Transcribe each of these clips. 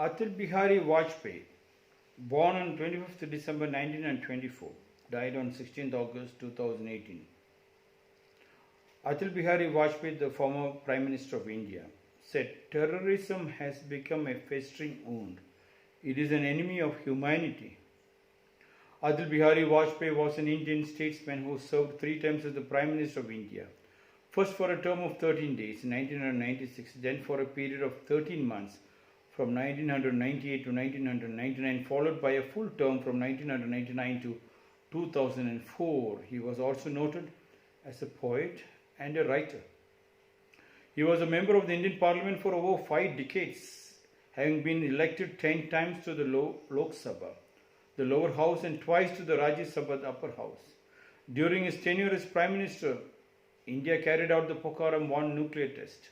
Atal Bihari Vajpayee, born on 25th December 1924, died on 16th August 2018. Atal Bihari Vajpayee, the former Prime Minister of India, said, "Terrorism has become a festering wound. It is an enemy of humanity." Atal Bihari Vajpayee was an Indian statesman who served 3 times as the Prime Minister of India. First for a term of 13 days in 1996, then for a period of 13 months from 1998 to 1999, followed by a full term from 1999 to 2004. He was also noted as a poet and a writer. He was a member of the Indian Parliament for over 5 decades, having been elected 10 times to the Lok Sabha, the lower house, and twice to the Rajya Sabha, the upper house. During his tenure as Prime Minister, India carried out the Pokhara 1 nuclear test.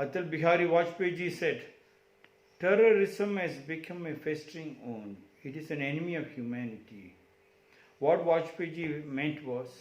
Atal Bihari Vajpayee ji said, "Terrorism has become a festering wound. It is an enemy of humanity." What Vajpayee ji meant was,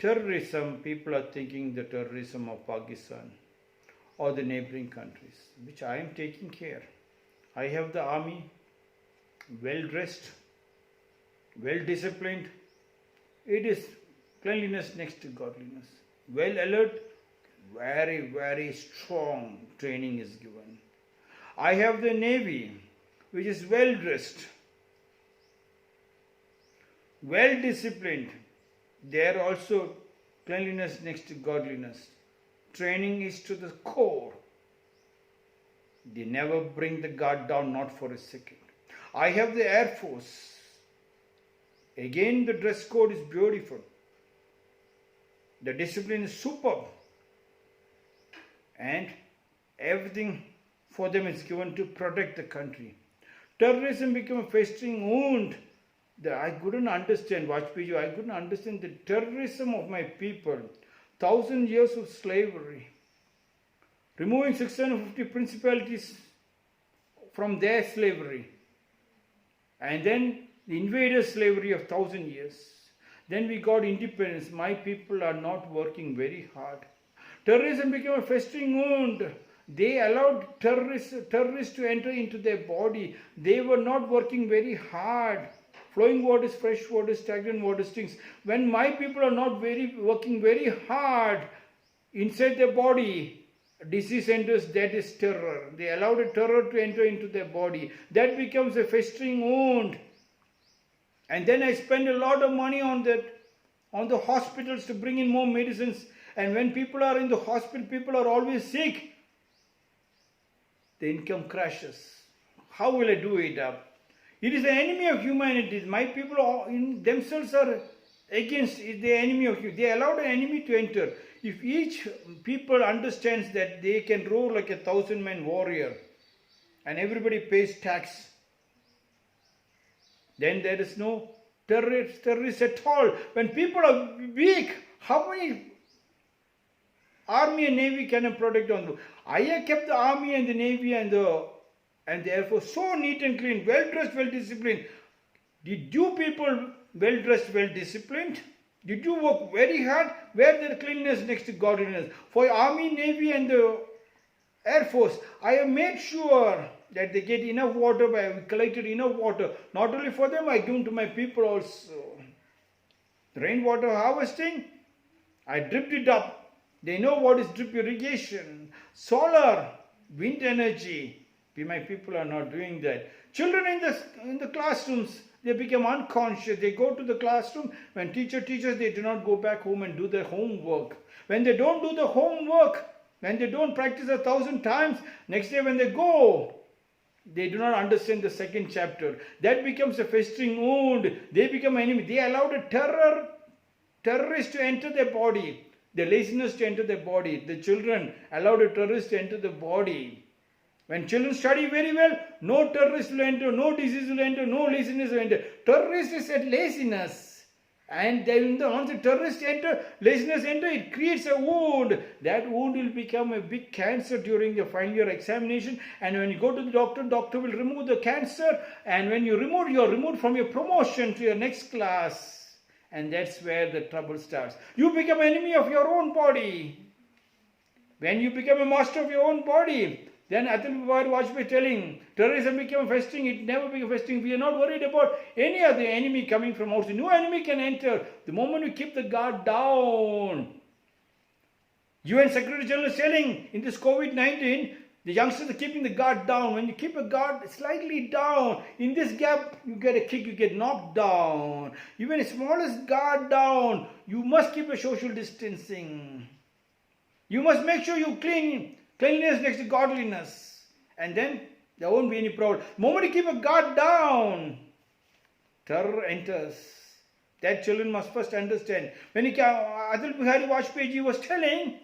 terrorism, people are thinking the terrorism of Pakistan or the neighboring countries, which I am taking care. I have the army, well dressed, well disciplined. It is cleanliness next to godliness. Well alert, very, very strong training is given. I have the navy, which is well dressed, well disciplined. There also cleanliness next to godliness. Training is to the core. They never bring the guard down, not for a second. I have the Air Force. Again, the dress code is beautiful. The discipline is superb. And everything for them is given to protect the country. Terrorism became a festering wound. I couldn't understand, Vajpayee, I couldn't understand the terrorism of my people. 1,000 years of slavery. Removing 650 principalities from their slavery. And then the invader slavery of 1,000 years. Then we got independence. My people are not working very hard. Terrorism became a festering wound. They allowed terrorists to enter into their body. They were not working very hard. Flowing water is fresh water, stagnant water stinks. When my people are not working very hard inside their body, disease enters, that is terror. They allowed a terror to enter into their body. That becomes a festering wound. And then I spend a lot of money on that, on the hospitals to bring in more medicines. And when people are in the hospital, people are always sick. The income crashes. How will I do it up? It is the enemy of humanity. My people in themselves are against the enemy of humanity. They allowed an enemy to enter. If each people understands that they can roar like a 1,000-man warrior and everybody pays tax, then there is no terrorists at all. When people are weak, how many army and navy can I protect on them? I have kept the army and the navy and the Air Force so neat and clean, well dressed, well disciplined. Did you people well dressed, well disciplined? Did you work very hard? Where there cleanliness next to godliness? For army, navy and the Air Force, I have made sure that they get enough water. I have collected enough water. Not only for them, I give to my people also. Rainwater harvesting, I dripped it up. They know what is drip irrigation. Solar, wind energy. My people are not doing that. Children in the classrooms, they become unconscious. They go to the classroom. When teacher teaches, they do not go back home and do their homework. When they don't do the homework, when they don't practice 1,000 times, next day when they go, they do not understand the second chapter. That becomes a festering wound. They become enemy. They allowed a terrorist to enter their body. The laziness to enter their body. The children allowed a terrorist to enter the body. When children study very well, no terrorist will enter, no disease will enter, no laziness will enter. Terrorist is at laziness. And then once the terrorists enter, laziness enter, it creates a wound. That wound will become a big cancer during the final year examination. And when you go to the doctor will remove the cancer. And when you are removed from your promotion to your next class. And that's where the trouble starts. You become enemy of your own body. When you become a master of your own body, Then Atal Vajpayee telling, terrorism became a festering, it never became a festering. We are not worried about any other enemy coming from outside. No enemy can enter. The moment we keep the guard down. UN Secretary General is telling, in this COVID-19, the youngsters are keeping the guard down. When you keep a guard slightly down, in this gap, you get a kick, you get knocked down. Even the smallest guard down, you must keep a social distancing. You must make sure you cleanliness next to godliness. And then there won't be any problem. The moment you keep a guard down, terror enters. That children must first understand. When Atal Bihari Vajpayee was telling,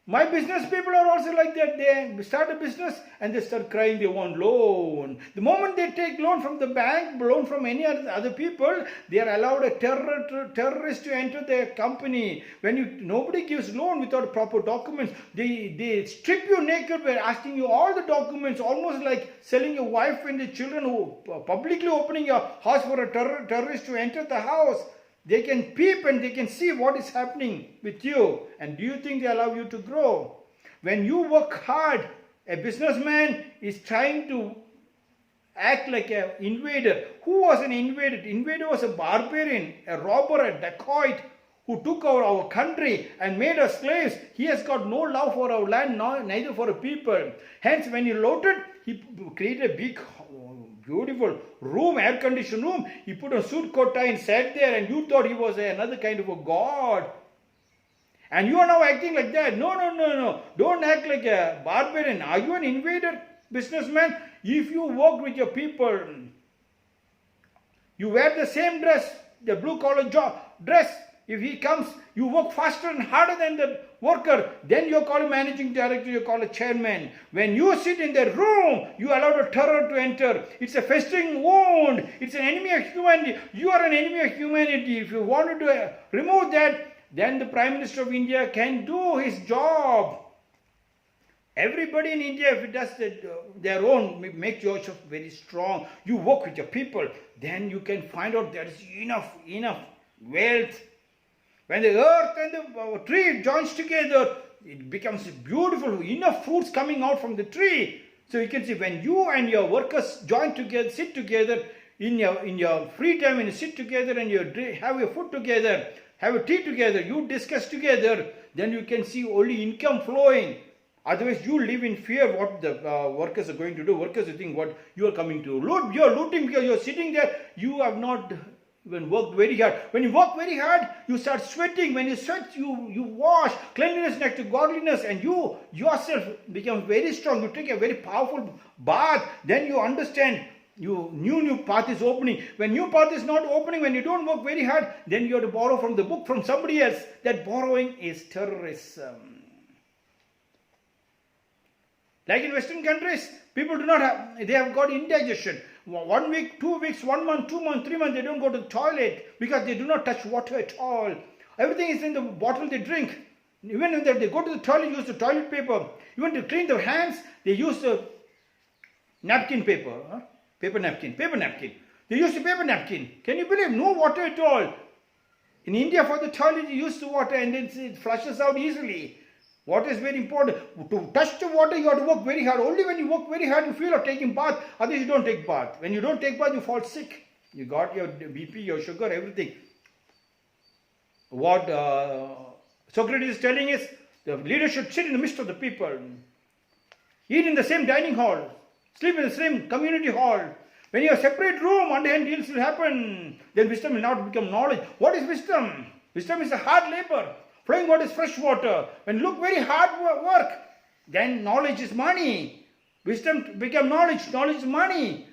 my business people are also like that. They start a business and they start crying they want loan. The moment they take loan from the bank, loan from any other people, they are allowed a terrorist to enter their company. When nobody gives loan without proper documents, they strip you naked by asking you all the documents, almost like selling your wife and the children, who publicly opening your house for a terrorist to enter the house. They can peep and they can see what is happening with you. And do you think they allow you to grow? When you work hard, a businessman is trying to act like an invader. Who was an invader? Invader was a barbarian, a robber, a dacoit who took over our country and made us slaves. He has got no love for our land, neither for our people. Hence, when he looted, he created a big, beautiful room, air-conditioned room. He put a suit, coat, tie and sat there, and you thought he was another kind of a god. And you are now acting like that. No. Don't act like a barbarian. Are you an invader, businessman? If you work with your people, you wear the same dress, the blue-collar dress. If he comes, you work faster and harder than the worker. Then you call a managing director, you call a chairman. When you sit in the room, you allow the terror to enter. It's a festering wound. It's an enemy of humanity. You are an enemy of humanity. If you wanted to remove that, then the Prime Minister of India can do his job. Everybody in India, if it does their own, make yourself very strong. You work with your people. Then you can find out there is enough wealth. When the earth and the tree joins together, it becomes beautiful, enough fruits coming out from the tree. So you can see when you and your workers join together, sit together in your free time, and you sit together and you have your food together, have a tea together, you discuss together, then you can see only income flowing. Otherwise, you live in fear what the workers are going to do. Workers will think what you are coming to loot. You are looting because you are sitting there. You have not even worked very hard. When you work very hard, you start sweating. When you sweat, you wash. Cleanliness next to godliness, and you yourself become very strong. You take a very powerful bath. Then you understand new path is opening. When new path is not opening, when you don't work very hard, then you have to borrow from the book from somebody else. That borrowing is terrorism. Like in Western countries, people they have got indigestion. 1 week, 2 weeks, 1 month, 2 months, 3 months, they don't go to the toilet because they do not touch water at all. Everything is in the bottle they drink. Even when they go to the toilet, use the toilet paper. Even to clean their hands, they use the napkin paper. Paper napkin. They use the paper napkin. Can you believe? No water at all. In India, for the toilet, you use the water and then it flushes out easily. Water is very important. To touch the water, you have to work very hard. Only when you work very hard, you feel like taking bath. Otherwise, you don't take bath. When you don't take bath, you fall sick. You got your BP, your sugar, everything. What Socrates is telling is, the leader should sit in the midst of the people. Eat in the same dining hall. Sleep in the same community hall. When you have a separate room, underhand deals will happen. Then wisdom will not become knowledge. What is wisdom? Wisdom is a hard labor. Flowing water is fresh water. When you look very hard work, then knowledge is money. Wisdom become knowledge. Knowledge is money.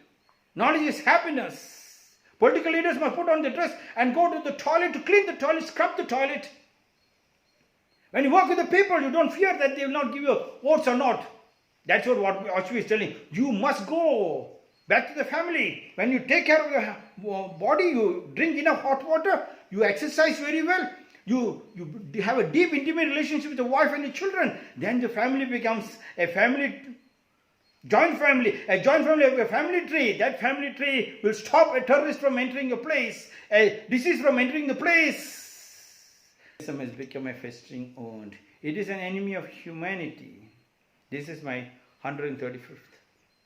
Knowledge is happiness. Political leaders must put on the dress and go to the toilet to clean the toilet, scrub the toilet. When you work with the people, you don't fear that they will not give you votes or not. That's what Vajpayee is telling. You must go back to the family. When you take care of your body, you drink enough hot water, you exercise very well, you have a deep, intimate relationship with the wife and the children, then the family becomes a joint family, a family tree. That family tree will stop a terrorist from entering a place, a disease from entering the place. Terrorism has become a festering wound. It is an enemy of humanity. This is my 135th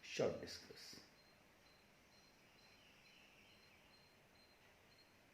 short discourse.